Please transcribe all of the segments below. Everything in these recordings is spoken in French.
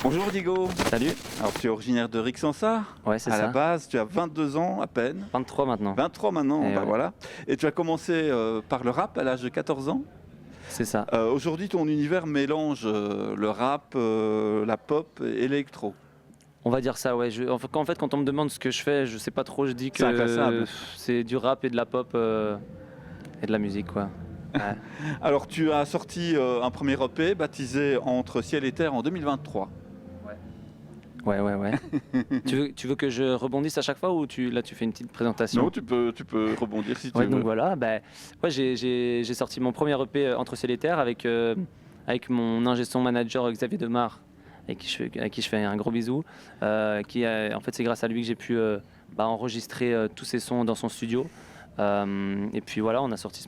Bonjour Diego. Salut. Alors tu es originaire de Rixensart. Ouais, c'est À ça. la base, tu as 22 ans à peine. 23 maintenant. 23 maintenant, Et bah ouais. voilà. Et tu as commencé par le rap à l'âge de 14 ans. C'est ça. Aujourd'hui, ton univers mélange le rap, la pop et l'électro. On va dire ça, ouais. En fait, quand on me demande ce que je fais, je sais pas trop. Je dis C'est que inclassable. c'est du rap et de la pop et de la musique, quoi. Ouais. Alors tu as sorti un premier EP baptisé Entre ciel et terre en 2023. Ouais. Tu veux que je rebondisse à chaque fois ou là tu fais une petite présentation? Non, tu peux rebondir si tu Ouais, veux. donc voilà. Ouais, j'ai sorti mon premier EP Entre ciel et terre avec mon ingé son manager Xavier Demar, avec qui je fais un gros bisou. En fait, c'est grâce à lui que j'ai pu enregistrer tous ces sons dans son studio. Et puis voilà, on a sorti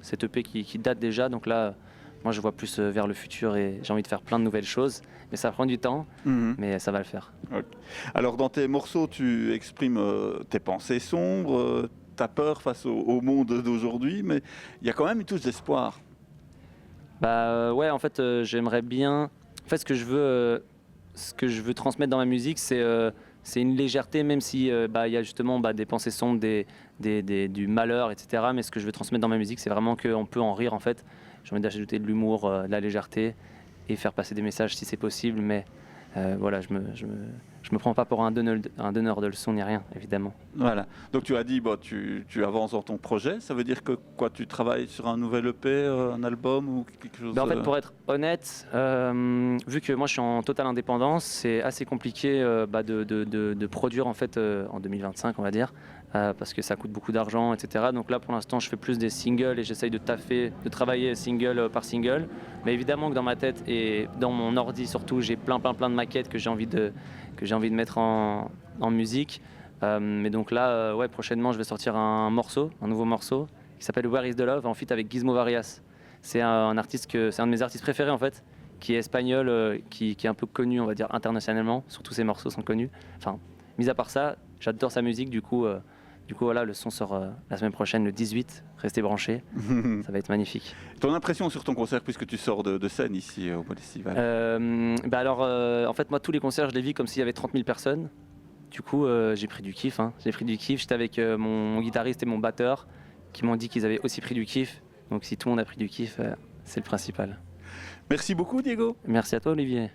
cet EP qui date déjà. Donc là, moi, je vois plus vers le futur et j'ai envie de faire plein de nouvelles choses. Mais ça prend du temps, Mhm. mais ça va le faire. Ok. Alors dans tes morceaux, tu exprimes tes pensées sombres, ta peur face au monde d'aujourd'hui, mais il y a quand même une touche d'espoir. Ouais, en fait, j'aimerais bien. En fait, ce que je veux transmettre dans ma musique, c'est une légèreté, même si il y a justement des pensées sombres, du malheur, etc. Mais ce que je veux transmettre dans ma musique, c'est vraiment qu'on peut en rire, en fait. J'ai envie d'ajouter de l'humour, de la légèreté et faire passer des messages si c'est possible. Mais voilà, je me prends pas pour un donneur de leçons ni rien, évidemment. Voilà. Donc tu as dit, tu avances dans ton projet. Ça veut dire que quoi, tu travailles sur un nouvel EP, un album ou quelque chose. En fait, pour être honnête, vu que moi je suis en totale indépendance, c'est assez compliqué de produire en fait en 2025, on va dire, parce que ça coûte beaucoup d'argent, etc. Donc là, pour l'instant, je fais plus des singles et j'essaye de travailler single par single. Mais évidemment que dans ma tête et dans mon ordi surtout, j'ai plein de maquettes que j'ai envie de mettre en musique. Mais donc là, ouais, prochainement, je vais sortir un nouveau morceau qui s'appelle Where is the Love, en feat avec Gizmo Varias. C'est un de mes artistes préférés en fait, qui est espagnol, qui est un peu connu, on va dire internationalement. Surtout ses morceaux sont connus. Enfin, mis à part ça, j'adore sa musique. Du coup, voilà, le son sort la semaine prochaine, le 18. Restez branchés, ça va être magnifique. Ton impression sur ton concert, puisque tu sors de scène ici au Festival. En fait, moi, tous les concerts, je les vis comme s'il y avait 30 000 personnes. Du coup, j'ai pris du kiff. J'ai pris du kiff. J'étais avec mon guitariste et mon batteur qui m'ont dit qu'ils avaient aussi pris du kiff. Donc si tout le monde a pris du kiff, c'est le principal. Merci beaucoup Diego. Merci à toi Olivier.